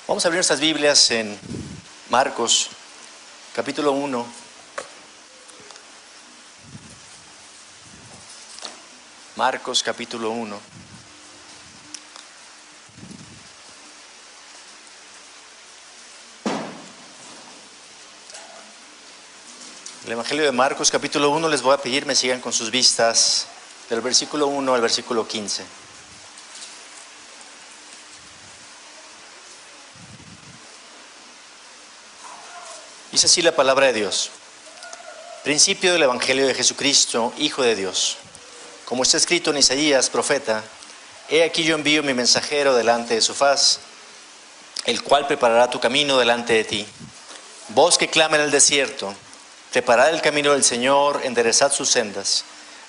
Vamos a abrir nuestras Biblias en Marcos, capítulo 1. Marcos, capítulo 1. El Evangelio de Marcos, capítulo 1, les voy a pedir me sigan con sus vistas del versículo 1 al versículo 15. Dice así la palabra de Dios. Principio del Evangelio de Jesucristo, Hijo de Dios. Como está escrito en Isaías, profeta, he aquí yo envío mi mensajero delante de su faz, el cual preparará tu camino delante de ti. Voz que clama en el desierto, preparad el camino del Señor, enderezad sus sendas.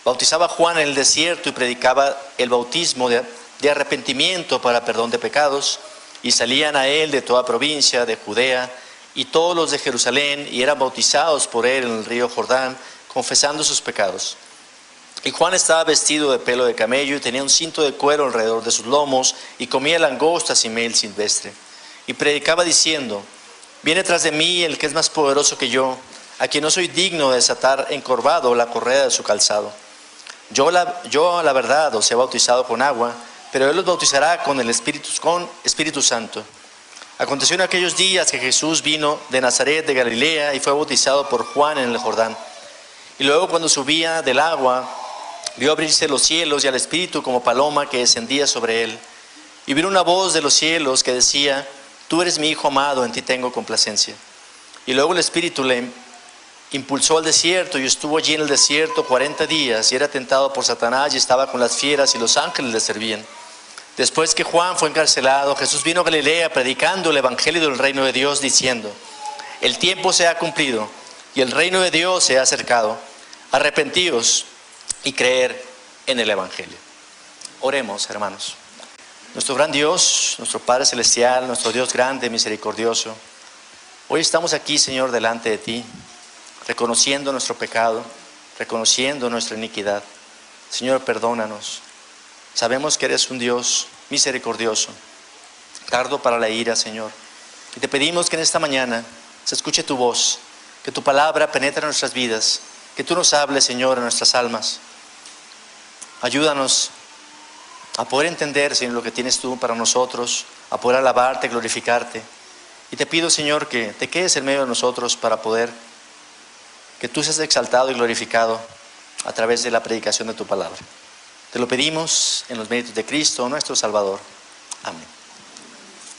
Bautizaba Juan en el desierto y predicaba el bautismo de arrepentimiento para perdón de pecados, y salían a él de toda provincia de Judea y todos los de Jerusalén, y eran bautizados por él en el río Jordán, confesando sus pecados. Y Juan estaba vestido de pelo de camello y tenía un cinto de cuero alrededor de sus lomos, y comía langostas y miel silvestre. Y predicaba diciendo: viene tras de mí el que es más poderoso que yo, a quien no soy digno de desatar encorvado la correa de su calzado. Yo a la verdad os he bautizado con agua, pero él los bautizará con Espíritu Santo. Aconteció en aquellos días que Jesús vino de Nazaret de Galilea y fue bautizado por Juan en el Jordán. Y luego, cuando subía del agua, vio abrirse los cielos y al Espíritu como paloma que descendía sobre él. Y vino una voz de los cielos que decía: tú eres mi Hijo amado, en ti tengo complacencia. Y luego el Espíritu le impulsó al desierto, y estuvo allí en el desierto 40 días, y era tentado por Satanás, y estaba con las fieras, y los ángeles le servían. Después que Juan fue encarcelado, Jesús vino a Galilea predicando el Evangelio del reino de Dios, diciendo: el tiempo se ha cumplido y el reino de Dios se ha acercado. Arrepentíos y creer en el Evangelio. Oremos, hermanos. Nuestro gran Dios, nuestro Padre Celestial, nuestro Dios grande, misericordioso, hoy estamos aquí, Señor, delante de ti, reconociendo nuestro pecado, reconociendo nuestra iniquidad. Señor, perdónanos. Sabemos que eres un Dios misericordioso, tardo para la ira, Señor. Y te pedimos que en esta mañana se escuche tu voz, que tu palabra penetre en nuestras vidas, que tú nos hables, Señor, en nuestras almas. Ayúdanos a poder entender, Señor, lo que tienes tú para nosotros, a poder alabarte, glorificarte. Y te pido, Señor, que te quedes en medio de nosotros para poder que tú seas exaltado y glorificado a través de la predicación de tu palabra. Te lo pedimos en los méritos de Cristo, nuestro Salvador. Amén.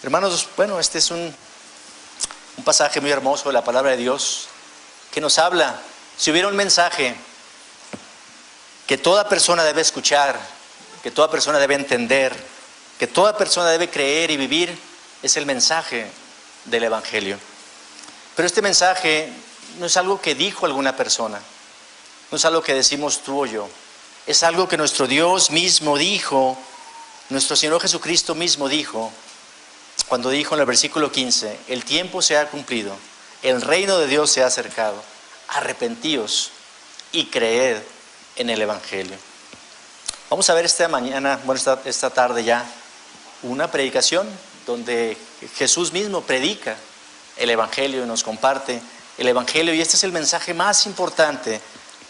Hermanos, bueno, este es un pasaje muy hermoso de la palabra de Dios que nos habla. Si hubiera un mensaje que toda persona debe escuchar, que toda persona debe entender, que toda persona debe creer y vivir, es el mensaje del Evangelio. Pero este mensaje no es algo que dijo alguna persona, no es algo que decimos tú o yo. Es algo que nuestro Dios mismo dijo, nuestro Señor Jesucristo mismo dijo, cuando dijo en el versículo 15, el tiempo se ha cumplido, el reino de Dios se ha acercado, arrepentíos y creed en el Evangelio. Vamos a ver esta mañana, bueno, esta tarde ya, una predicación donde Jesús mismo predica el Evangelio y nos comparte el Evangelio, y este es el mensaje más importante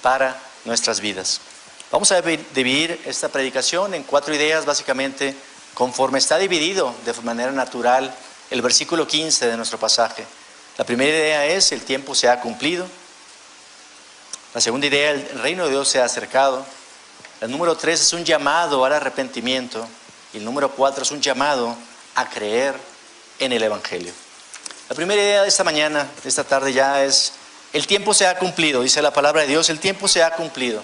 para nuestras vidas. Vamos a dividir esta predicación en 4 ideas, básicamente, conforme está dividido de manera natural el versículo 15 de nuestro pasaje. La primera idea es: el tiempo se ha cumplido. La segunda idea: el reino de Dios se ha acercado. El número 3 es un llamado al arrepentimiento. Y el número 4 es un llamado a creer en el Evangelio. La primera idea de esta mañana, de esta tarde ya, es: el tiempo se ha cumplido. Dice la palabra de Dios, el tiempo se ha cumplido.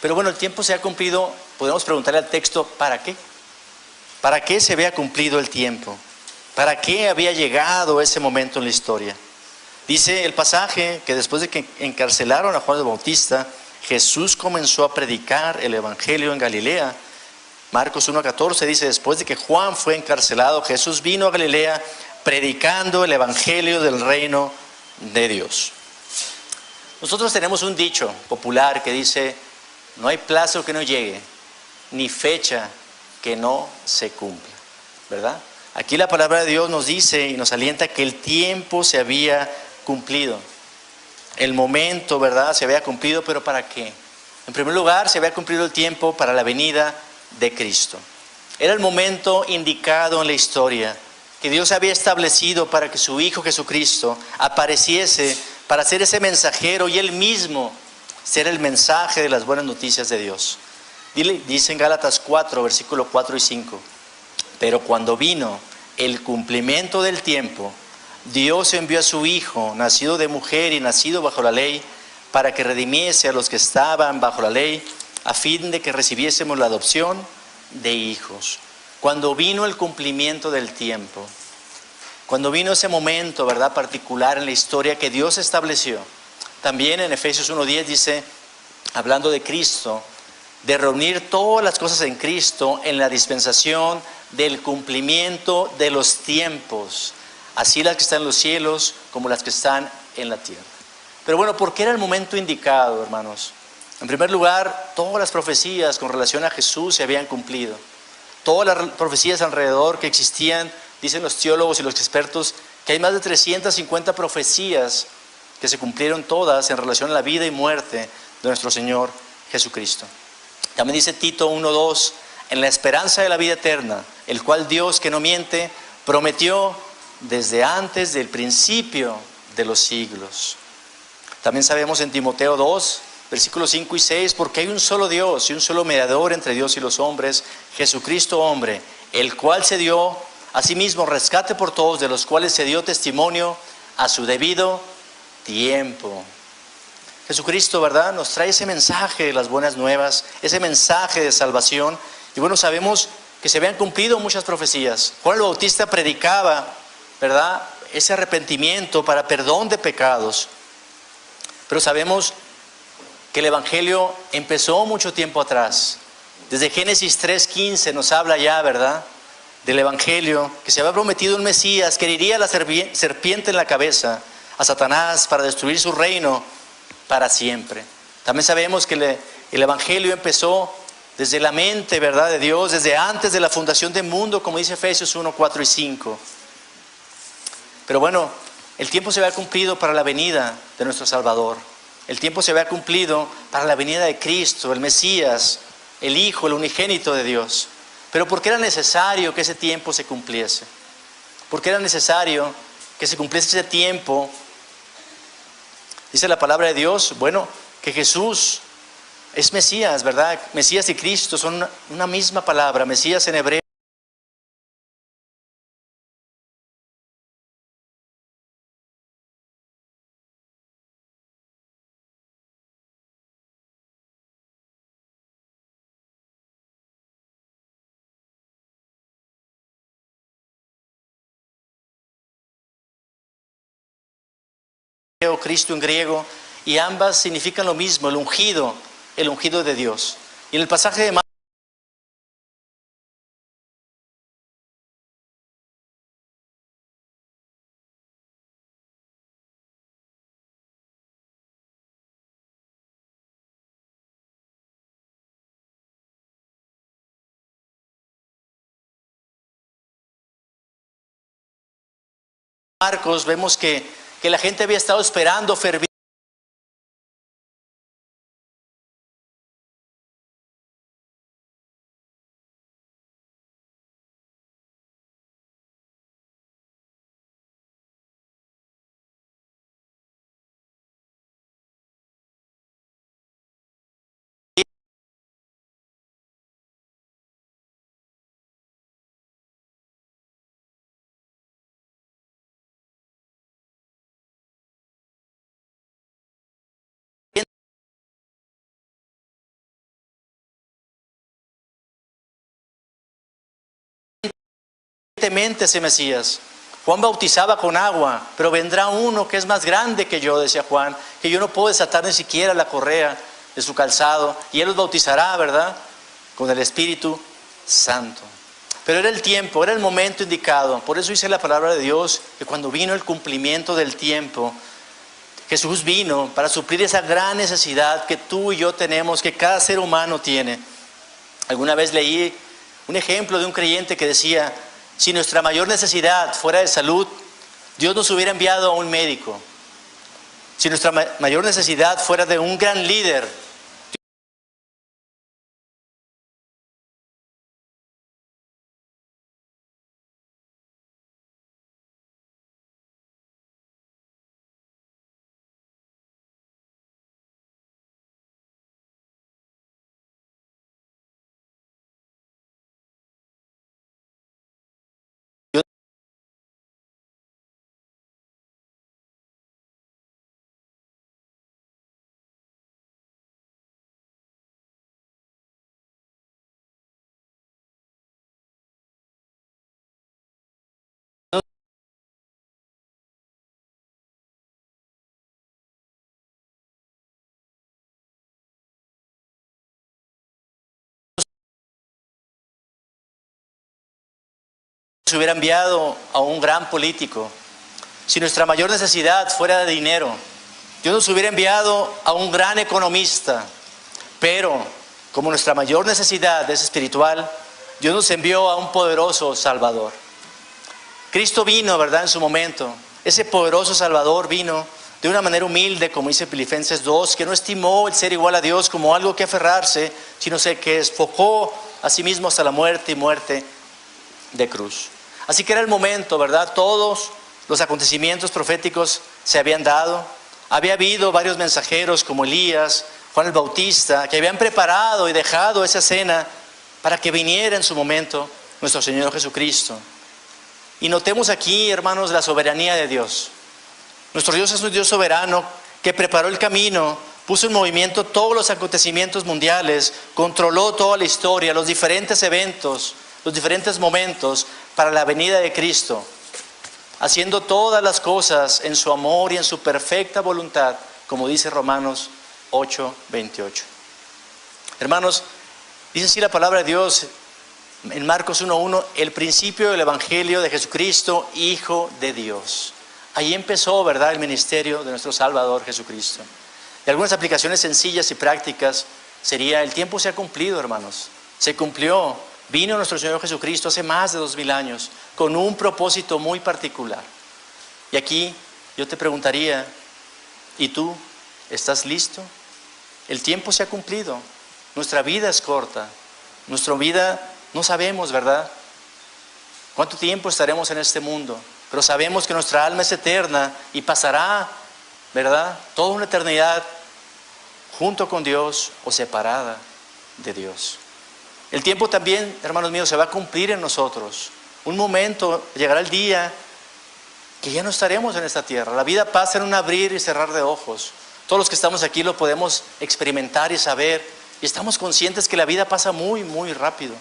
Pero bueno, el tiempo se ha cumplido, podemos preguntarle al texto: ¿para qué? ¿Para qué se había cumplido el tiempo? ¿Para qué había llegado ese momento en la historia? Dice el pasaje que después de que encarcelaron a Juan el Bautista, Jesús comenzó a predicar el Evangelio en Galilea. Marcos 1:14 dice: después de que Juan fue encarcelado, Jesús vino a Galilea predicando el Evangelio del reino de Dios. Nosotros tenemos un dicho popular que dice: no hay plazo que no llegue, ni fecha que no se cumpla, ¿verdad? Aquí la palabra de Dios nos dice y nos alienta que el tiempo se había cumplido. El momento, ¿verdad? Se había cumplido, pero ¿para qué? En primer lugar, se había cumplido el tiempo para la venida de Cristo. Era el momento indicado en la historia que Dios había establecido para que su Hijo Jesucristo apareciese para ser ese mensajero y Él mismo ser el mensaje de las buenas noticias de Dios. Dice en Gálatas 4, versículos 4 y 5. Pero cuando vino el cumplimiento del tiempo, Dios envió a su Hijo, nacido de mujer y nacido bajo la ley, para que redimiese a los que estaban bajo la ley, a fin de que recibiésemos la adopción de hijos. Cuando vino el cumplimiento del tiempo, cuando vino ese momento, ¿verdad?, particular en la historia que Dios estableció. También en Efesios 1:10 dice, hablando de Cristo, de reunir todas las cosas en Cristo en la dispensación del cumplimiento de los tiempos, así las que están en los cielos como las que están en la tierra. Pero bueno, ¿por qué era el momento indicado, hermanos? En primer lugar, todas las profecías con relación a Jesús se habían cumplido. Todas las profecías alrededor que existían, dicen los teólogos y los expertos, que hay más de 350 profecías que se cumplieron todas en relación a la vida y muerte de nuestro Señor Jesucristo. También dice Tito 1:2, en la esperanza de la vida eterna, el cual Dios, que no miente, prometió desde antes del principio de los siglos. También sabemos en Timoteo 2, versículos 5 y 6, porque hay un solo Dios y un solo mediador entre Dios y los hombres, Jesucristo hombre, el cual se dio a sí mismo rescate por todos, de los cuales se dio testimonio a su debido tiempo. Jesucristo, ¿verdad?, nos trae ese mensaje de las buenas nuevas, ese mensaje de salvación. Y bueno, sabemos que se habían cumplido muchas profecías. Juan el Bautista predicaba, ¿verdad?, ese arrepentimiento para perdón de pecados. Pero sabemos que el Evangelio empezó mucho tiempo atrás. Desde Génesis 3:15 nos habla ya, ¿verdad?, del Evangelio, que se había prometido un Mesías que heriría a la serpiente en la cabeza, a Satanás, para destruir su reino para siempre. También sabemos que el Evangelio empezó desde la mente, ¿verdad?, de Dios, desde antes de la fundación del mundo, como dice Efesios 1, 4 y 5. Pero bueno, el tiempo se había cumplido para la venida de nuestro Salvador. El tiempo se había cumplido para la venida de Cristo, el Mesías, el Hijo, el unigénito de Dios. Pero ¿por qué era necesario que ese tiempo se cumpliese? ¿Por qué era necesario que se cumpliese ese tiempo? Dice la palabra de Dios, bueno, que Jesús es Mesías, ¿verdad? Mesías y Cristo son una misma palabra. Mesías en hebreo Cristo en griego, y ambas significan lo mismo, el ungido de Dios. Y en el pasaje de Marcos, vemos que la gente había estado esperando fervientemente ese Mesías. Juan bautizaba con agua, pero vendrá uno que es más grande que yo, decía Juan, que yo no puedo desatar ni siquiera la correa de su calzado, y él los bautizará, ¿verdad?, con el Espíritu Santo. Pero era el tiempo, era el momento indicado. Por eso dice la palabra de Dios que cuando vino el cumplimiento del tiempo, Jesús vino para suplir esa gran necesidad que tú y yo tenemos, que cada ser humano tiene. Alguna vez leí un ejemplo de un creyente que decía, si nuestra mayor necesidad fuera de salud, Dios nos hubiera enviado a un médico. Si nuestra mayor necesidad fuera de un gran líder, nos hubiera enviado a un gran político. Si nuestra mayor necesidad fuera de dinero, Dios nos hubiera enviado a un gran economista. Pero como nuestra mayor necesidad es espiritual, Dios nos envió a un poderoso Salvador. Cristo vino, ¿verdad?, en su momento. Ese poderoso Salvador vino de una manera humilde, como dice Filipenses 2, que no estimó el ser igual a Dios como algo que aferrarse, sino que despojó a sí mismo hasta la muerte y muerte de cruz. Así que era el momento, ¿verdad? Todos los acontecimientos proféticos se habían dado. Había habido varios mensajeros como Elías, Juan el Bautista, que habían preparado y dejado esa cena para que viniera en su momento nuestro Señor Jesucristo. Y notemos aquí, hermanos, la soberanía de Dios. Nuestro Dios es un Dios soberano que preparó el camino, puso en movimiento todos los acontecimientos mundiales, controló toda la historia, los diferentes eventos, los diferentes momentos para la venida de Cristo, haciendo todas las cosas en su amor y en su perfecta voluntad, como dice Romanos 8:28. Hermanos, dice así la palabra de Dios en Marcos 1:1, el principio del Evangelio de Jesucristo, Hijo de Dios. Ahí empezó, ¿verdad?, el ministerio de nuestro Salvador Jesucristo. Y algunas aplicaciones sencillas y prácticas sería: el tiempo se ha cumplido, hermanos, se cumplió. Vino nuestro Señor Jesucristo hace más de 2000 años con un propósito muy particular. Y aquí yo te preguntaría, ¿y tú estás listo? El tiempo se ha cumplido, nuestra vida es corta, nuestra vida no sabemos, ¿verdad?, cuánto tiempo estaremos en este mundo, pero sabemos que nuestra alma es eterna y pasará, ¿verdad?, toda una eternidad junto con Dios o separada de Dios. El tiempo también, hermanos míos, se va a cumplir en nosotros. Un momento, llegará el día que ya no estaremos en esta tierra. La vida pasa en un abrir y cerrar de ojos. Todos los que estamos aquí lo podemos experimentar y saber, y estamos conscientes que la vida pasa muy, muy rápido.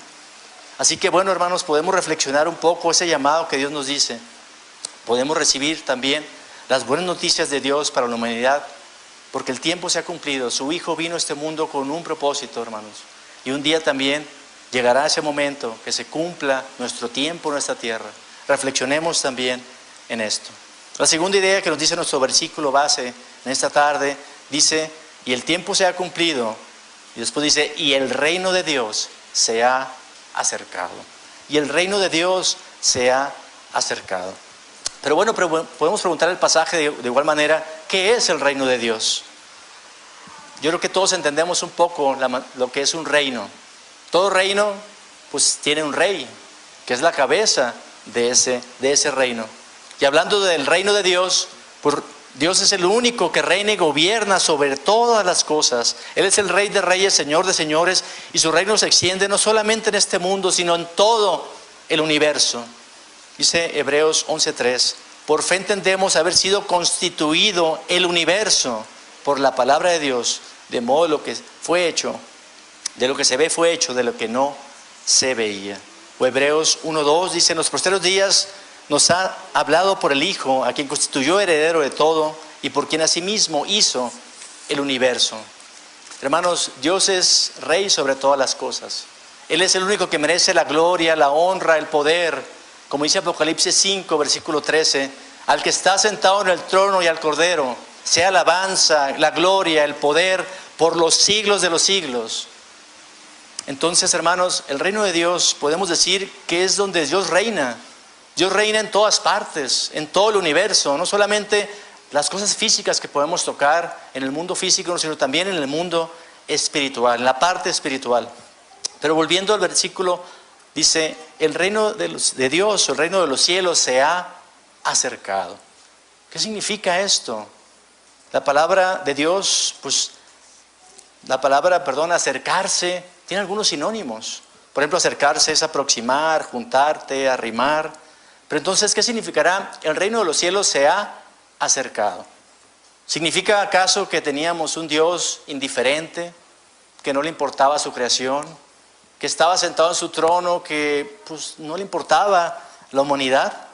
Así que bueno, hermanos, podemos reflexionar un poco ese llamado que Dios nos dice. Podemos recibir también las buenas noticias de Dios para la humanidad, porque el tiempo se ha cumplido. Su Hijo vino a este mundo con un propósito, hermanos. Y un día también llegará ese momento que se cumpla nuestro tiempo en esta tierra. Reflexionemos también en esto. La segunda idea que nos dice nuestro versículo base en esta tarde, dice, y el tiempo se ha cumplido, y después dice, y el reino de Dios se ha acercado. Y el reino de Dios se ha acercado. Pero bueno, podemos preguntar el pasaje de igual manera, ¿qué es el reino de Dios? Yo creo que todos entendemos un poco lo que es un reino. Todo reino pues tiene un rey, que es la cabeza de ese reino. Y hablando del reino de Dios, pues Dios es el único que reina y gobierna sobre todas las cosas. Él es el Rey de reyes, Señor de señores, y su reino se extiende no solamente en este mundo, sino en todo el universo. Dice Hebreos 11:3, por fe entendemos haber sido constituido el universo por la palabra de Dios, de modo lo que fue hecho, de lo que se ve fue hecho, de lo que no se veía. O Hebreos 1:2 dice, en los postreros días nos ha hablado por el Hijo, a quien constituyó heredero de todo y por quien asimismo hizo el universo. Hermanos, Dios es Rey sobre todas las cosas. Él es el único que merece la gloria, la honra, el poder. Como dice Apocalipsis 5, versículo 13, al que está sentado en el trono y al Cordero, sea alabanza, la gloria, el poder por los siglos de los siglos. Entonces, hermanos, el reino de Dios podemos decir que es donde Dios reina. Dios reina en todas partes, en todo el universo, no solamente las cosas físicas que podemos tocar en el mundo físico, sino también en el mundo espiritual, en la parte espiritual. Pero volviendo al versículo, dice, el reino de Dios, el reino de los cielos se ha acercado. ¿Qué significa esto? La palabra de Dios, pues, acercarse, tiene algunos sinónimos. Por ejemplo, acercarse es aproximar, juntarte, arrimar. Pero entonces, ¿qué significará? El reino de los cielos se ha acercado. ¿Significa acaso que teníamos un Dios indiferente, que no le importaba su creación, que estaba sentado en su trono, que pues no le importaba la humanidad?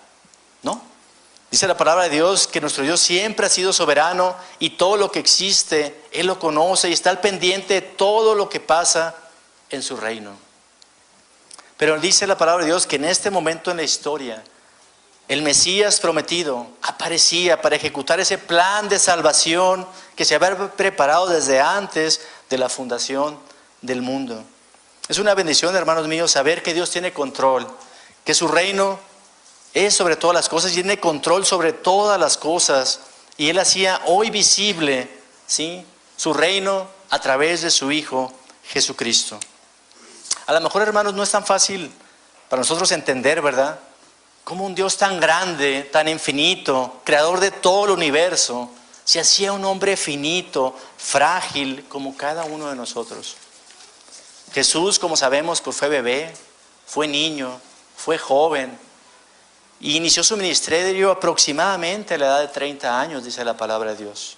No. Dice la palabra de Dios que nuestro Dios siempre ha sido soberano y todo lo que existe, Él lo conoce y está al pendiente de todo lo que pasa en su reino. Pero dice la palabra de Dios que en este momento en la historia, el Mesías prometido aparecía para ejecutar ese plan de salvación que se había preparado desde antes de la fundación del mundo. Es una bendición, hermanos míos, saber que Dios tiene control, que su reino es sobre todas las cosas y tiene control sobre todas las cosas. Y Él hacía hoy visible, ¿sí?, su reino a través de su Hijo Jesucristo. A lo mejor, hermanos, no es tan fácil para nosotros entender, ¿verdad?, cómo un Dios tan grande, tan infinito, creador de todo el universo, se hacía un hombre finito, frágil, como cada uno de nosotros. Jesús, como sabemos, pues fue bebé, fue niño, fue joven, y inició su ministerio aproximadamente a la edad de 30 años, dice la palabra de Dios.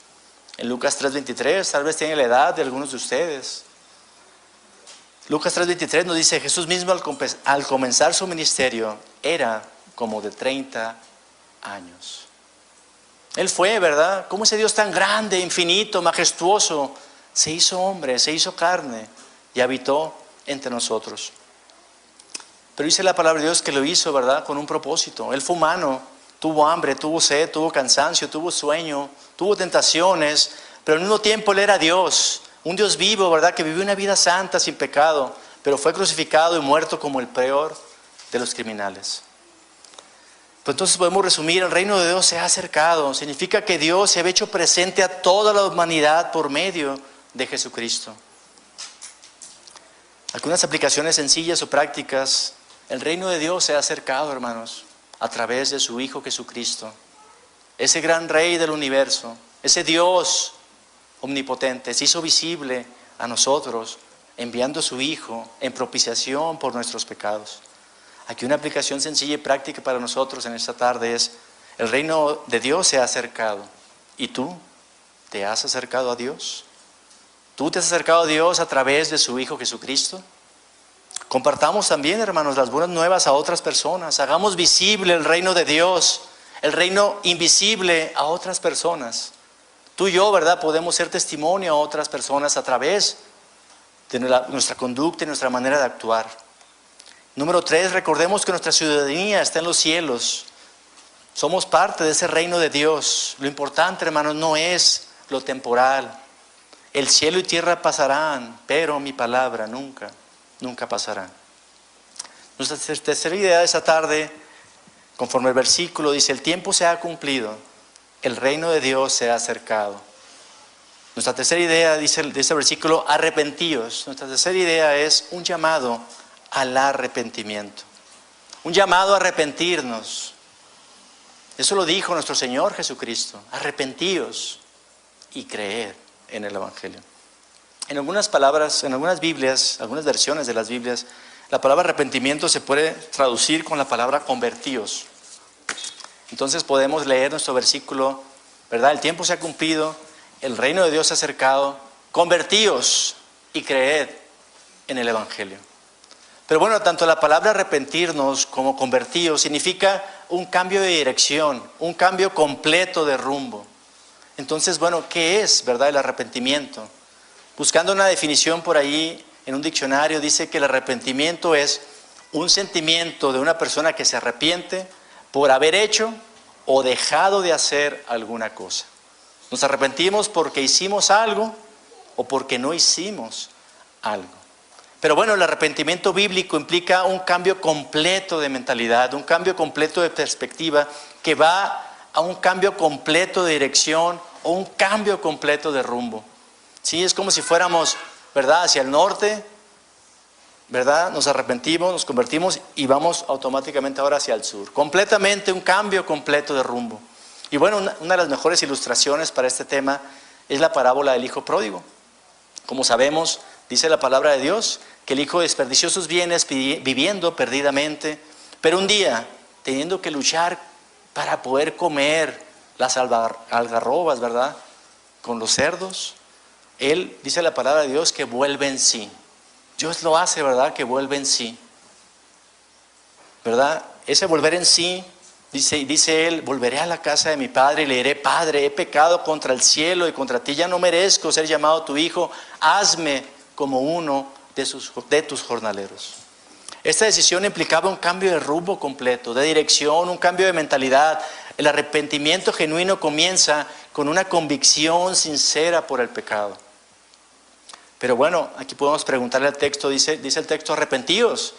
En Lucas 3:23, tal vez tiene la edad de algunos de ustedes. Lucas 3:23 nos dice, Jesús mismo al comenzar su ministerio era como de 30 años. Él fue, ¿verdad? ¿Cómo ese Dios tan grande, infinito, majestuoso, se hizo hombre, se hizo carne y habitó entre nosotros? Pero dice la palabra de Dios que lo hizo, ¿verdad?, con un propósito. Él fue humano, tuvo hambre, tuvo sed, tuvo cansancio, tuvo sueño, tuvo tentaciones, pero al mismo tiempo Él era Dios, un Dios vivo, ¿verdad?, que vivió una vida santa, sin pecado, pero fue crucificado y muerto como el peor de los criminales. Pues entonces podemos resumir, el reino de Dios se ha acercado, significa que Dios se ha hecho presente a toda la humanidad por medio de Jesucristo. Algunas aplicaciones sencillas o prácticas. El reino de Dios se ha acercado, hermanos, a través de su Hijo Jesucristo. Ese gran Rey del universo, ese Dios omnipotente, se hizo visible a nosotros, enviando a su Hijo en propiciación por nuestros pecados. Aquí una aplicación sencilla y práctica para nosotros en esta tarde es, el reino de Dios se ha acercado. ¿Y tú te has acercado a Dios? ¿Tú te has acercado a Dios a través de su Hijo Jesucristo? Compartamos también, hermanos, las buenas nuevas a otras personas. Hagamos visible el reino de Dios, el reino invisible a otras personas. Tú y yo, ¿verdad?, podemos ser testimonio a otras personas a través de nuestra conducta y nuestra manera de actuar. Número 3, recordemos que nuestra ciudadanía está en los cielos. Somos parte de ese reino de Dios. Lo importante, hermanos, no es lo temporal. El cielo y tierra pasarán, pero mi palabra nunca pasará. Nuestra tercera idea de esta tarde, conforme el versículo dice, el tiempo se ha cumplido, el reino de Dios se ha acercado. Nuestra tercera idea, dice el versículo, arrepentíos. Nuestra tercera idea es un llamado al arrepentimiento. Un llamado a arrepentirnos. Eso lo dijo nuestro Señor Jesucristo. Arrepentíos y creed en el Evangelio. En algunas palabras, en algunas Biblias, algunas versiones de las Biblias, la palabra arrepentimiento se puede traducir con la palabra convertíos. Entonces podemos leer nuestro versículo, ¿verdad? El tiempo se ha cumplido, el reino de Dios se ha acercado, convertíos y creed en el Evangelio. Pero bueno, tanto la palabra arrepentirnos como convertidos significa un cambio de dirección, un cambio completo de rumbo. Entonces, bueno, ¿qué es, verdad, el arrepentimiento? Buscando una definición por ahí en un diccionario, dice que el arrepentimiento es un sentimiento de una persona que se arrepiente por haber hecho o dejado de hacer alguna cosa. Nos arrepentimos porque hicimos algo o porque no hicimos algo. Pero bueno, el arrepentimiento bíblico implica un cambio completo de mentalidad, un cambio completo de perspectiva que va a un cambio completo de dirección o un cambio completo de rumbo. Sí, es como si fuéramos, ¿verdad?, hacia el norte, ¿verdad? Nos arrepentimos, nos convertimos y vamos automáticamente ahora hacia el sur. Completamente un cambio completo de rumbo. Y bueno, una de las mejores ilustraciones para este tema es la parábola del hijo pródigo. Como sabemos, dice la palabra de Dios que el hijo desperdició sus bienes viviendo perdidamente, pero un día, teniendo que luchar para poder comer las algarrobas, ¿verdad?, con los cerdos, él, dice la palabra de Dios, que vuelve en sí. Dios lo hace, ¿verdad?, que vuelve en sí, ¿verdad? Ese volver en sí, dice él, volveré a la casa de mi padre y le diré: Padre, he pecado contra el cielo y contra ti, ya no merezco ser llamado tu hijo, hazme como uno de tus jornaleros. Esta decisión implicaba un cambio de rumbo completo, de dirección, un cambio de mentalidad. El arrepentimiento genuino comienza con una convicción sincera por el pecado. Pero bueno, aquí podemos preguntarle al texto, dice el texto: arrepentíos.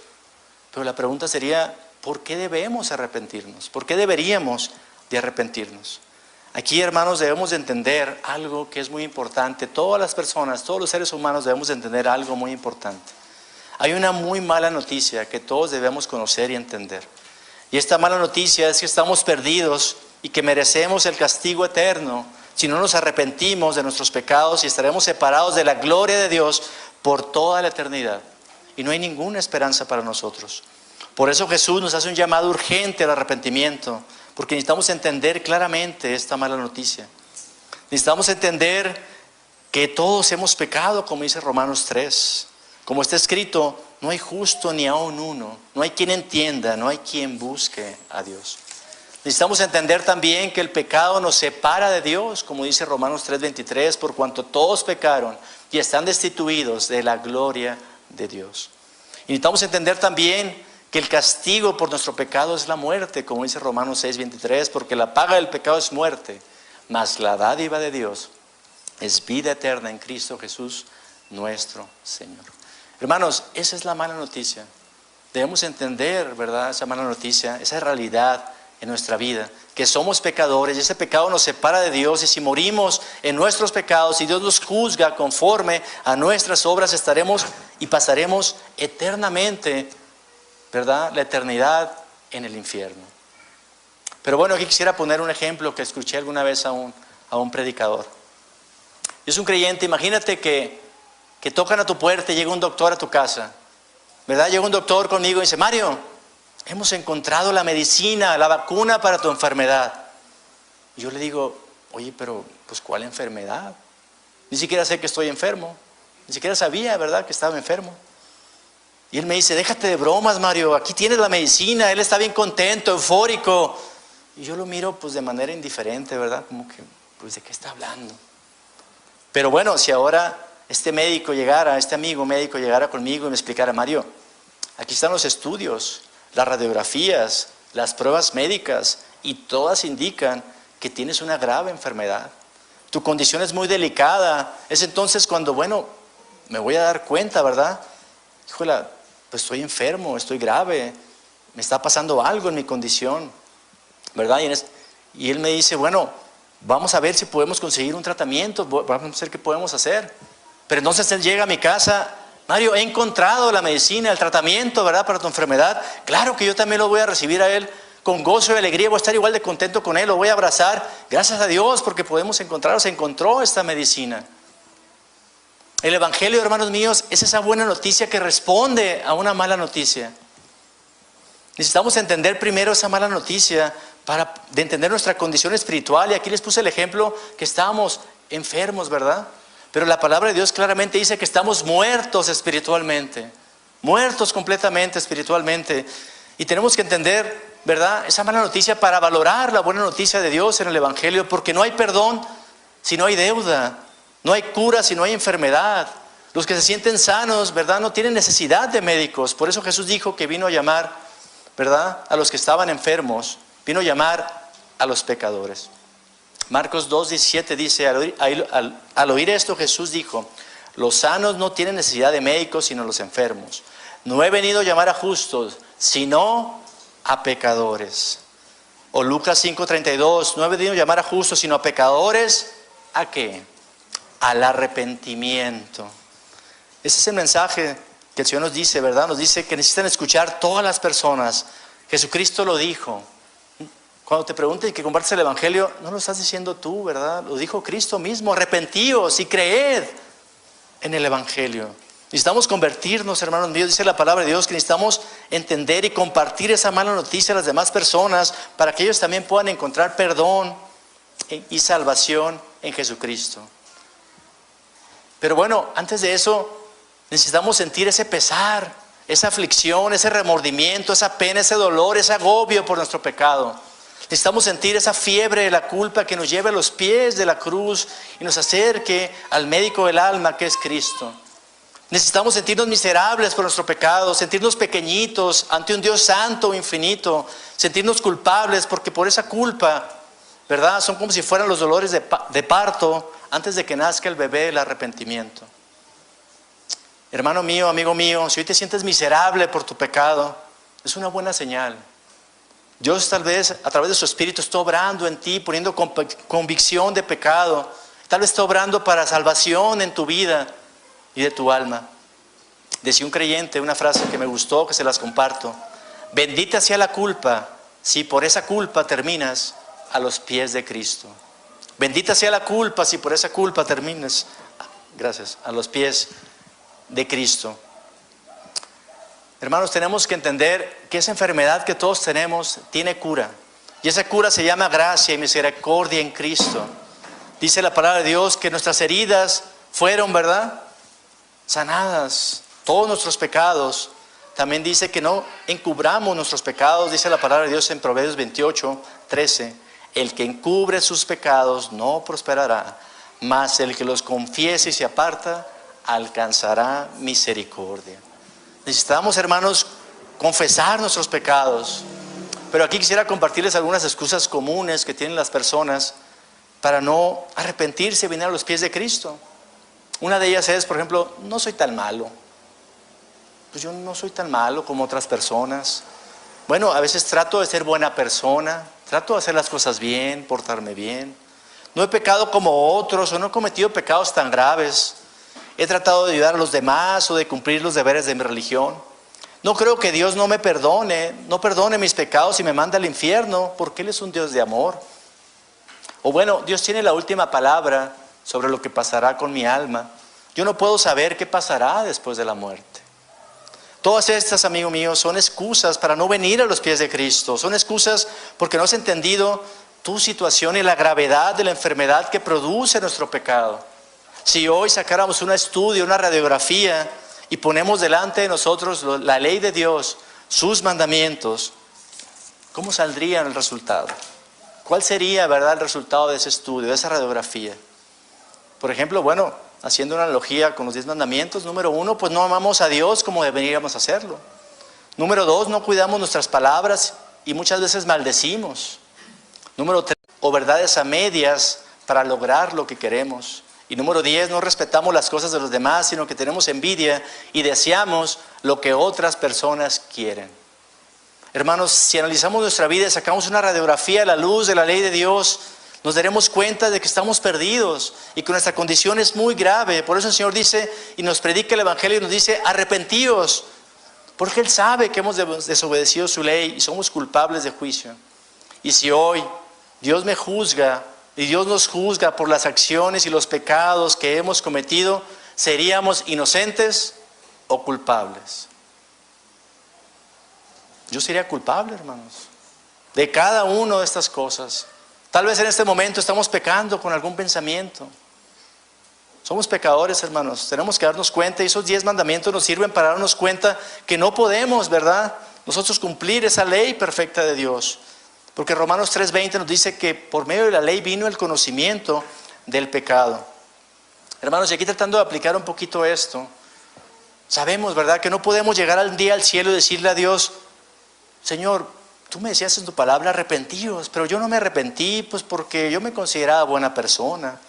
Pero la pregunta sería: ¿por qué debemos arrepentirnos? ¿Por qué deberíamos de arrepentirnos? Aquí, hermanos, debemos de entender algo que es muy importante. Todas las personas, todos los seres humanos debemos de entender algo muy importante. Hay una muy mala noticia que todos debemos conocer y entender. Y esta mala noticia es que estamos perdidos y que merecemos el castigo eterno si no nos arrepentimos de nuestros pecados, y estaremos separados de la gloria de Dios por toda la eternidad. Y no hay ninguna esperanza para nosotros. Por eso Jesús nos hace un llamado urgente al arrepentimiento, porque necesitamos entender claramente esta mala noticia. Necesitamos entender que todos hemos pecado, como dice Romanos 3. Como está escrito: no hay justo ni aun uno, no hay quien entienda, no hay quien busque a Dios. Necesitamos entender también que el pecado nos separa de Dios, como dice Romanos 3:23, por cuanto todos pecaron y están destituidos de la gloria de Dios. Y necesitamos entender también que el castigo por nuestro pecado es la muerte, como dice Romanos 6:23, porque la paga del pecado es muerte, mas la dádiva de Dios es vida eterna en Cristo Jesús, nuestro Señor. Hermanos, esa es la mala noticia. Debemos entender, ¿verdad?, esa mala noticia, esa realidad en nuestra vida, que somos pecadores y ese pecado nos separa de Dios, y si morimos en nuestros pecados y Dios nos juzga conforme a nuestras obras, estaremos y pasaremos eternamente, ¿verdad?, la eternidad en el infierno. Pero bueno, aquí quisiera poner un ejemplo que escuché alguna vez a un predicador. Yo soy un creyente. Imagínate que tocan a tu puerta y llega un doctor a tu casa, ¿verdad? Llega un doctor conmigo y dice: Mario, hemos encontrado la medicina, la vacuna para tu enfermedad. Y yo le digo: oye, pero pues ¿cuál enfermedad? Ni siquiera sé que estoy enfermo, ni siquiera sabía, ¿verdad?, que estaba enfermo. Y él me dice: déjate de bromas, Mario, aquí tienes la medicina. Él está bien contento, eufórico. Y yo lo miro pues de manera indiferente, ¿verdad? Como que, pues ¿de qué está hablando? Pero bueno, si ahora este amigo médico llegara conmigo y me explicara: Mario, aquí están los estudios, las radiografías, las pruebas médicas, y todas indican que tienes una grave enfermedad. Tu condición es muy delicada. Es entonces cuando, bueno, me voy a dar cuenta, ¿verdad? Híjole, pues estoy enfermo, estoy grave, me está pasando algo en mi condición, ¿verdad? Y él me dice: bueno, vamos a ver si podemos conseguir un tratamiento, vamos a ver qué podemos hacer. Pero entonces él llega a mi casa: Mario, he encontrado la medicina, el tratamiento, ¿verdad?, para tu enfermedad. Claro que yo también lo voy a recibir a él con gozo y alegría, voy a estar igual de contento con él, lo voy a abrazar. Gracias a Dios porque podemos encontrar, se encontró esta medicina. El evangelio, hermanos míos, es esa buena noticia que responde a una mala noticia. Necesitamos entender primero esa mala noticia de entender nuestra condición espiritual. Y aquí les puse el ejemplo que estábamos enfermos, ¿verdad? Pero la palabra de Dios claramente dice que estamos muertos espiritualmente, muertos completamente espiritualmente. Y tenemos que entender, ¿verdad?, esa mala noticia para valorar la buena noticia de Dios en el evangelio, porque no hay perdón si no hay deuda, no hay cura si no hay enfermedad. Los que se sienten sanos, ¿verdad?, no tienen necesidad de médicos. Por eso Jesús dijo que vino a llamar, ¿verdad?, a los que estaban enfermos, vino a llamar a los pecadores. Marcos 2:17 dice: al oír esto, Jesús dijo: Los sanos no tienen necesidad de médicos, sino los enfermos. No he venido a llamar a justos, sino a pecadores. O Lucas 5:32, no he venido a llamar a justos, sino a pecadores. ¿A qué? Al arrepentimiento. Ese es el mensaje que el Señor nos dice, ¿verdad? Nos dice que necesitan escuchar todas las personas. Jesucristo lo dijo. Cuando te pregunten que compartes el Evangelio, no lo estás diciendo tú, ¿verdad? Lo dijo Cristo mismo. Arrepentíos y creed en el Evangelio. Necesitamos convertirnos, hermanos míos. Dice la palabra de Dios que necesitamos entender y compartir esa mala noticia a las demás personas para que ellos también puedan encontrar perdón y salvación en Jesucristo. Pero bueno, antes de eso, necesitamos sentir ese pesar, esa aflicción, ese remordimiento, esa pena, ese dolor, ese agobio por nuestro pecado. Necesitamos sentir esa fiebre de la culpa que nos lleve a los pies de la cruz y nos acerque al médico del alma, que es Cristo. Necesitamos sentirnos miserables por nuestro pecado, sentirnos pequeñitos ante un Dios santo e infinito, sentirnos culpables porque por esa culpa, ¿verdad? Son como si fueran los dolores de parto antes de que nazca el bebé, el arrepentimiento. Hermano mío, amigo mío, si hoy te sientes miserable por tu pecado, es una buena señal. Dios tal vez a través de su Espíritu está obrando en ti, poniendo convicción de pecado. Tal vez está obrando para salvación en tu vida y de tu alma. Decía un creyente una frase que me gustó, que se las comparto. Bendita sea la culpa si por esa culpa terminas a los pies de Cristo. Bendita sea la culpa si por esa culpa terminas, gracias, a los pies de Cristo. Hermanos, tenemos que entender que esa enfermedad que todos tenemos tiene cura. Y esa cura se llama gracia y misericordia en Cristo. Dice la palabra de Dios que nuestras heridas fueron, ¿verdad?, sanadas. Todos nuestros pecados. También dice que no encubramos nuestros pecados. Dice la palabra de Dios en Proverbios 28:13. El que encubre sus pecados no prosperará, mas el que los confiese y se aparta alcanzará misericordia. Necesitamos, hermanos, confesar nuestros pecados. Pero aquí quisiera compartirles algunas excusas comunes que tienen las personas para no arrepentirse y venir a los pies de Cristo. Una de ellas es, por ejemplo, no soy tan malo. Pues yo no soy tan malo como otras personas. Bueno, a veces trato de ser buena persona, trato de hacer las cosas bien, portarme bien. No he pecado como otros o no he cometido pecados tan graves. He tratado de ayudar a los demás o de cumplir los deberes de mi religión. No creo que Dios no perdone mis pecados y me manda al infierno, porque Él es un Dios de amor. O bueno, Dios tiene la última palabra sobre lo que pasará con mi alma. Yo no puedo saber qué pasará después de la muerte. Todas estas, amigo mío, son excusas para no venir a los pies de Cristo. Son excusas porque no has entendido tu situación y la gravedad de la enfermedad que produce nuestro pecado. Si hoy sacáramos un estudio, una radiografía y ponemos delante de nosotros la ley de Dios, sus mandamientos, ¿cómo saldría el resultado? ¿Cuál sería, verdad, el resultado de ese estudio, de esa radiografía? Por ejemplo, bueno, haciendo una analogía con los 10 mandamientos, número 1, pues no amamos a Dios como deberíamos hacerlo. Número 2, no cuidamos nuestras palabras y muchas veces maldecimos. Número 3, o verdades a medias para lograr lo que queremos. Y número 10, no respetamos las cosas de los demás, sino que tenemos envidia y deseamos lo que otras personas quieren. Hermanos, si analizamos nuestra vida y sacamos una radiografía a la luz de la ley de Dios, nos daremos cuenta de que estamos perdidos y que nuestra condición es muy grave. Por eso el Señor dice y nos predica el Evangelio y nos dice, arrepentíos, porque Él sabe que hemos desobedecido su ley y somos culpables de juicio. Y si hoy Dios me juzga y Dios nos juzga por las acciones y los pecados que hemos cometido, ¿seríamos inocentes o culpables? Yo sería culpable, hermanos, de cada una de estas cosas. Tal vez en este momento estamos pecando con algún pensamiento. Somos pecadores, hermanos. Tenemos que darnos cuenta y esos 10 mandamientos nos sirven para darnos cuenta que no podemos, ¿verdad?, nosotros cumplir esa ley perfecta de Dios. Porque Romanos 3:20 nos dice que por medio de la ley vino el conocimiento del pecado. Hermanos, y aquí tratando de aplicar un poquito esto, sabemos, ¿verdad?, que no podemos llegar al día al cielo y decirle a Dios, Señor, tú me decías en tu palabra arrepentíos, pero yo no me arrepentí, pues porque yo me consideraba buena persona.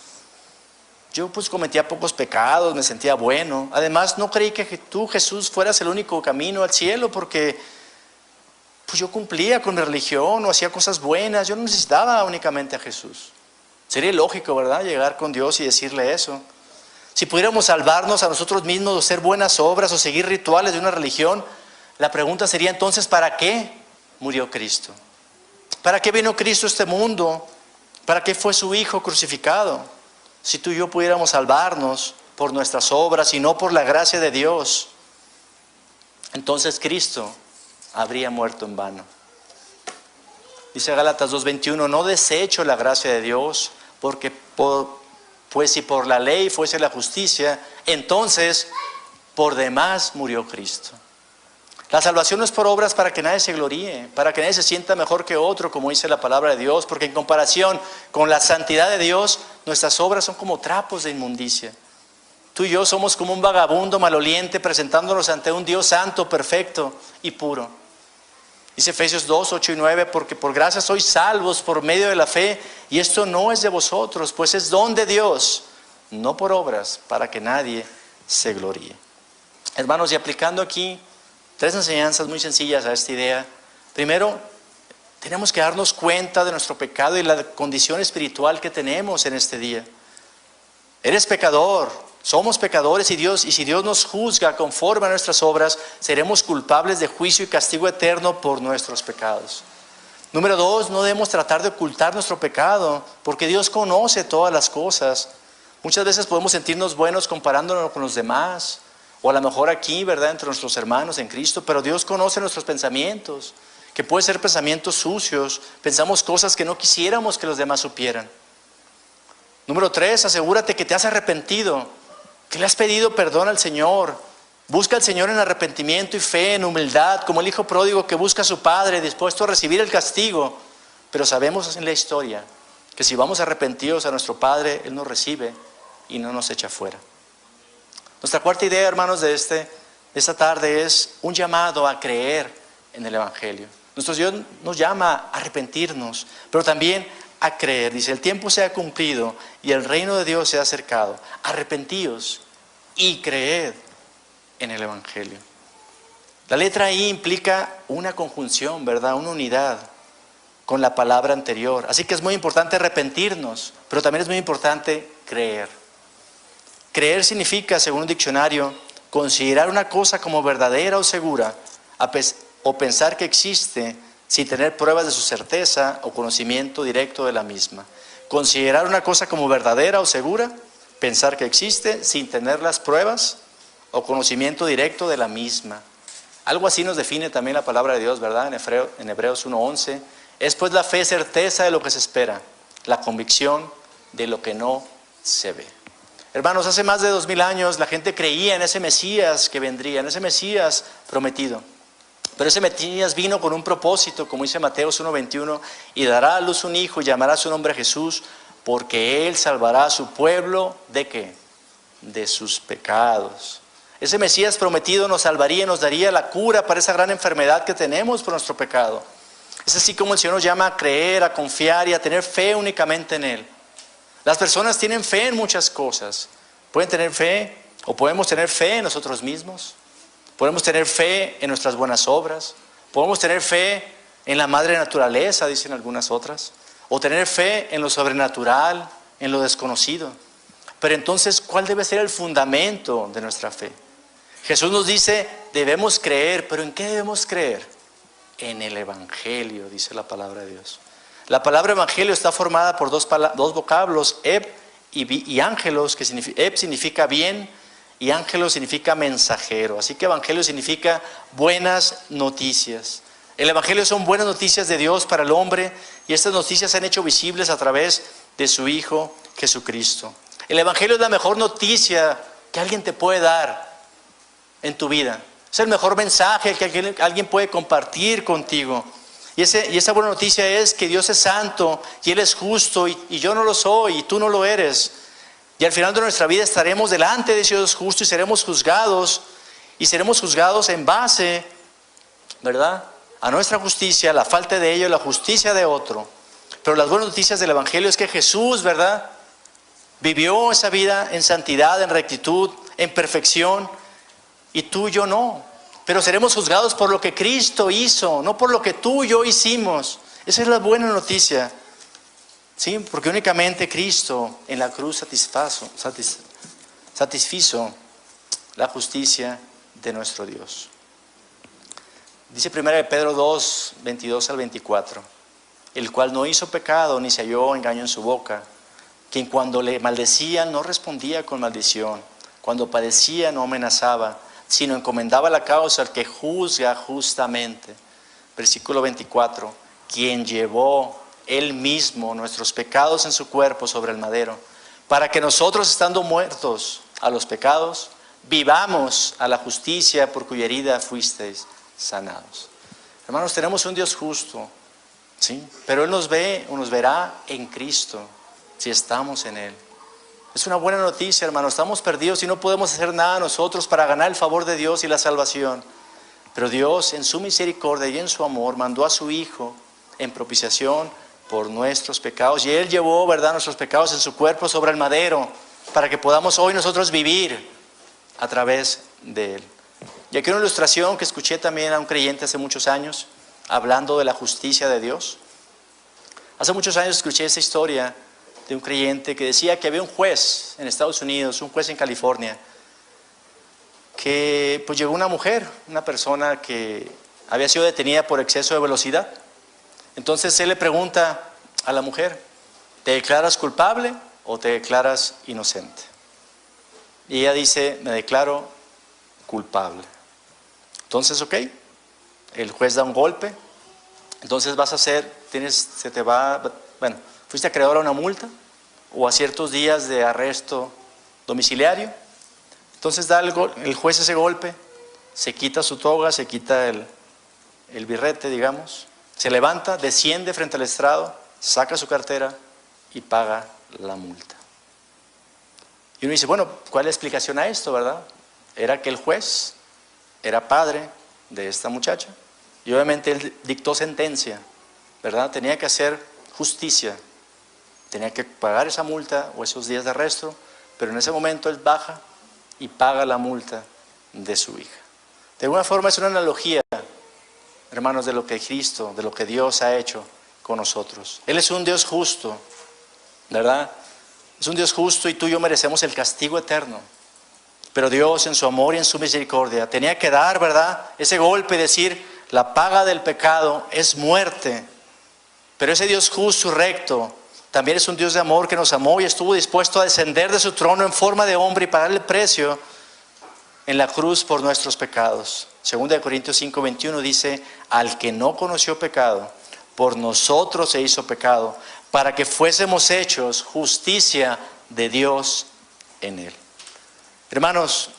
Yo pues cometía pocos pecados, me sentía bueno. Además no creí que tú, Jesús, fueras el único camino al cielo, porque pues yo cumplía con mi religión o hacía cosas buenas. Yo no necesitaba únicamente a Jesús. Sería lógico, ¿verdad?, llegar con Dios y decirle eso. Si pudiéramos salvarnos a nosotros mismos o hacer buenas obras o seguir rituales de una religión, la pregunta sería entonces, ¿para qué murió Cristo? ¿Para qué vino Cristo a este mundo? ¿Para qué fue su Hijo crucificado? Si tú y yo pudiéramos salvarnos por nuestras obras y no por la gracia de Dios, entonces Cristo habría muerto en vano. Dice Gálatas 2:21, no desecho la gracia de Dios, porque pues si por la ley fuese la justicia, entonces por demás murió Cristo. La salvación no es por obras para que nadie se gloríe, para que nadie se sienta mejor que otro, como dice la palabra de Dios, porque en comparación con la santidad de Dios, nuestras obras son como trapos de inmundicia. Tú y yo somos como un vagabundo maloliente presentándonos ante un Dios santo, perfecto y puro. Dice Efesios 2:8-9, porque por gracia sois salvos por medio de la fe, y esto no es de vosotros, pues es don de Dios, no por obras, para que nadie se gloríe. Hermanos, y aplicando aquí 3 enseñanzas muy sencillas a esta idea. Primero, tenemos que darnos cuenta de nuestro pecado y la condición espiritual que tenemos en este día. Eres pecador, somos pecadores y si Dios nos juzga conforme a nuestras obras, seremos culpables de juicio y castigo eterno por nuestros pecados. Número 2, no debemos tratar de ocultar nuestro pecado, porque Dios conoce todas las cosas. Muchas veces podemos sentirnos buenos comparándonos con los demás, o a lo mejor aquí, ¿verdad?, entre nuestros hermanos en Cristo, pero Dios conoce nuestros pensamientos, que pueden ser pensamientos sucios, pensamos cosas que no quisiéramos que los demás supieran. Número 3, asegúrate que te has arrepentido, que le has pedido perdón al Señor. Busca al Señor en arrepentimiento y fe, en humildad, como el hijo pródigo que busca a su padre, dispuesto a recibir el castigo. Pero sabemos en la historia que si vamos arrepentidos a nuestro Padre, Él nos recibe y no nos echa fuera. Nuestra cuarta idea, hermanos, de esta tarde es un llamado a creer en el Evangelio. Nuestro Dios nos llama a arrepentirnos, pero también a creer. Dice, el tiempo se ha cumplido y el reino de Dios se ha acercado. Arrepentíos y creed en el Evangelio. La letra I implica una conjunción, ¿verdad?, una unidad con la palabra anterior. Así que es muy importante arrepentirnos, pero también es muy importante creer. Creer significa, según un diccionario, considerar una cosa como verdadera o segura, o pensar que existe sin tener pruebas de su certeza o conocimiento directo de la misma. Considerar una cosa como verdadera o segura, pensar que existe sin tener las pruebas o conocimiento directo de la misma. Algo así nos define también la palabra de Dios, ¿verdad? En Hebreos 1:11. Es pues la fe certeza de lo que se espera, la convicción de lo que no se ve. Hermanos, hace más de 2000 años la gente creía en ese Mesías que vendría, en ese Mesías prometido. Pero ese Mesías vino con un propósito, como dice Mateo 1:21, y dará a luz un hijo y llamará su nombre Jesús, porque Él salvará a su pueblo, ¿de qué? De sus pecados. Ese Mesías prometido nos salvaría y nos daría la cura para esa gran enfermedad que tenemos por nuestro pecado. Es así como el Señor nos llama a creer, a confiar y a tener fe únicamente en Él. Las personas tienen fe en muchas cosas. Pueden tener fe o podemos tener fe en nosotros mismos. Podemos tener fe en nuestras buenas obras. Podemos tener fe en la madre naturaleza, dicen algunas otras. O tener fe en lo sobrenatural, en lo desconocido. Pero entonces, ¿cuál debe ser el fundamento de nuestra fe? Jesús nos dice, debemos creer, pero ¿en qué debemos creer? En el Evangelio, dice la palabra de Dios. La palabra evangelio está formada por dos vocablos, eb y ángelos, que eb significa bien y ángelos significa mensajero. Así que evangelio significa buenas noticias. El evangelio son buenas noticias de Dios para el hombre y estas noticias se han hecho visibles a través de su Hijo Jesucristo. El evangelio es la mejor noticia que alguien te puede dar en tu vida. Es el mejor mensaje que alguien puede compartir contigo. Y esa buena noticia es que Dios es santo y Él es justo y yo no lo soy y tú no lo eres. Y al final de nuestra vida estaremos delante de Dios justo y seremos juzgados en base, ¿verdad?, a nuestra justicia, la falta de ello, la justicia de otro. Pero las buenas noticias del Evangelio es que Jesús, ¿verdad?, Vivió esa vida en santidad, en rectitud, en perfección, y tú y yo no. Pero seremos juzgados por lo que Cristo hizo, no por lo que tú y yo hicimos. Esa es la buena noticia. Sí, porque únicamente Cristo en la cruz satisfizo la justicia de nuestro Dios. Dice 1 Pedro 2, 22 al 24, el cual no hizo pecado ni se halló engaño en su boca, quien cuando le maldecían no respondía con maldición, cuando padecía no amenazaba, sino encomendaba la causa al que juzga justamente. Versículo 24, quien llevó él mismo nuestros pecados en su cuerpo sobre el madero, para que nosotros, estando muertos a los pecados, vivamos a la justicia, por cuya herida fuisteis sanados. Hermanos, tenemos un Dios justo, ¿sí? Pero Él nos ve o nos verá en Cristo, si estamos en Él. Es una buena noticia, hermanos. Estamos perdidos y no podemos hacer nada nosotros para ganar el favor de Dios y la salvación. Pero Dios, en su misericordia y en su amor, mandó a su Hijo en propiciación por nuestros pecados. Y Él llevó, ¿verdad?, nuestros pecados en su cuerpo sobre el madero, para que podamos hoy nosotros vivir a través de Él. Y aquí una ilustración que escuché también a un creyente hace muchos años, hablando de la justicia de Dios. Hace muchos años escuché esa historia de un creyente que decía que había un juez en Estados Unidos, un juez en California, que pues llegó una mujer, una persona que había sido detenida por exceso de velocidad. Entonces él le pregunta a la mujer, ¿te declaras culpable o te declaras inocente? Y ella dice, me declaro culpable. Entonces, ok, el juez da un golpe. Entonces vas a hacer, fuiste acreedor a una multa o a ciertos días de arresto domiciliario. Entonces da el juez ese golpe, se quita su toga, se quita el birrete, digamos, se levanta, desciende frente al estrado, saca su cartera y paga la multa. Y uno dice, bueno, ¿cuál es la explicación a esto, verdad? Era que el juez era padre de esta muchacha y obviamente él dictó sentencia, ¿verdad? Tenía que hacer justicia, tenía que pagar esa multa o esos días de arresto, pero en ese momento él baja y paga la multa de su hija. De alguna forma es una analogía, hermanos, de lo que Cristo, de lo que Dios ha hecho con nosotros. Él es un Dios justo, ¿verdad? Es un Dios justo y tú y yo merecemos el castigo eterno. Pero Dios en su amor y en su misericordia tenía que dar, ¿verdad?, ese golpe y decir, la paga del pecado es muerte. Pero ese Dios justo y recto también es un Dios de amor que nos amó y estuvo dispuesto a descender de su trono en forma de hombre y pagar el precio en la cruz por nuestros pecados. 2 Corintios 5:21 dice, al que no conoció pecado, por nosotros se hizo pecado, para que fuésemos hechos justicia de Dios en él. Hermanos,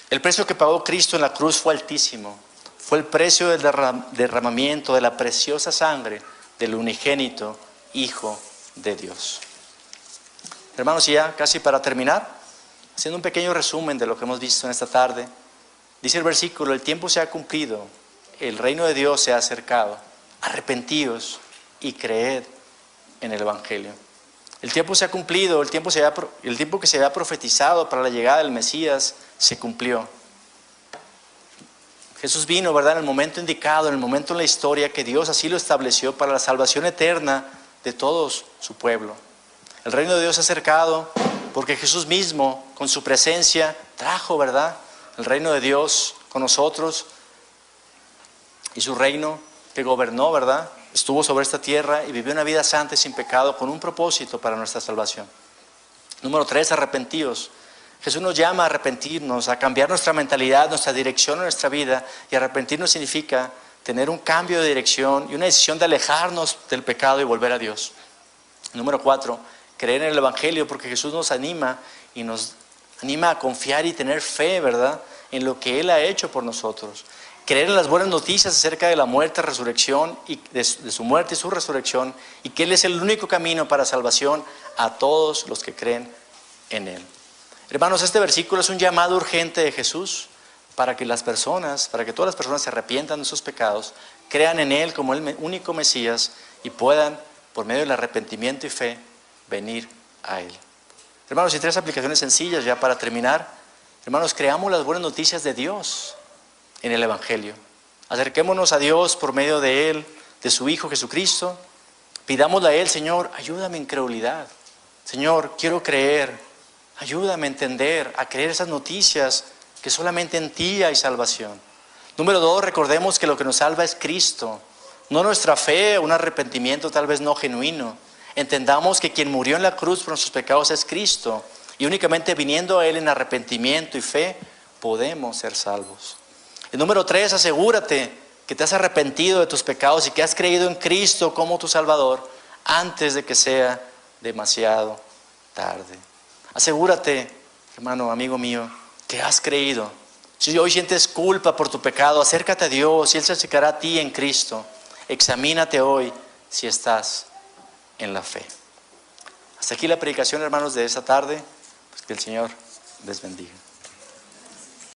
el precio que pagó Cristo en la cruz fue altísimo. Fue el precio del derramamiento de la preciosa sangre del unigénito Hijo de Dios. Hermanos, y ya casi para terminar, haciendo un pequeño resumen de lo que hemos visto en esta tarde, dice el versículo, el tiempo se ha cumplido, el reino de Dios se ha acercado, arrepentíos y creed en el Evangelio. El tiempo se ha cumplido, el tiempo que se había profetizado para la llegada del Mesías se cumplió. Jesús vino, ¿verdad?, en el momento indicado, en el momento en la historia que Dios así lo estableció para la salvación eterna de todo su pueblo. El reino de Dios se ha acercado porque Jesús mismo, con su presencia, trajo, ¿verdad?, el reino de Dios con nosotros y su reino que gobernó, ¿verdad?, estuvo sobre esta tierra y vivió una vida santa y sin pecado con un propósito para nuestra salvación. Número 3, arrepentidos. Jesús nos llama a arrepentirnos, a cambiar nuestra mentalidad, nuestra dirección en nuestra vida, y arrepentirnos significa tener un cambio de dirección y una decisión de alejarnos del pecado y volver a Dios. Número 4, creer en el Evangelio, porque Jesús nos anima y nos anima a confiar y tener fe, ¿verdad?, en lo que Él ha hecho por nosotros. Creer en las buenas noticias acerca de la muerte, resurrección, y de su muerte y su resurrección, y que Él es el único camino para salvación a todos los que creen en Él. Hermanos, este versículo es un llamado urgente de Jesús para que todas las personas se arrepientan de sus pecados, crean en Él como el único Mesías y puedan, por medio del arrepentimiento y fe, venir a Él. Hermanos, y tres aplicaciones sencillas ya para terminar. Hermanos, creamos las buenas noticias de Dios en el Evangelio. Acerquémonos a Dios por medio de Él, de su Hijo Jesucristo. Pidámosle a Él, Señor, ayúdame en incredulidad. Señor, quiero creer. Ayúdame a entender, a creer esas noticias que solamente en ti hay salvación. Número 2, recordemos que lo que nos salva es Cristo. No nuestra fe, un arrepentimiento tal vez no genuino. Entendamos que quien murió en la cruz por nuestros pecados es Cristo. Y únicamente viniendo a Él en arrepentimiento y fe, podemos ser salvos. Y número 3, asegúrate que te has arrepentido de tus pecados y que has creído en Cristo como tu Salvador antes de que sea demasiado tarde. Asegúrate, hermano, amigo mío, que has creído. Si hoy sientes culpa por tu pecado, acércate a Dios y Él se acercará a ti en Cristo. Examínate hoy si estás en la fe. Hasta aquí la predicación, hermanos, de esta tarde. Pues que el Señor les bendiga.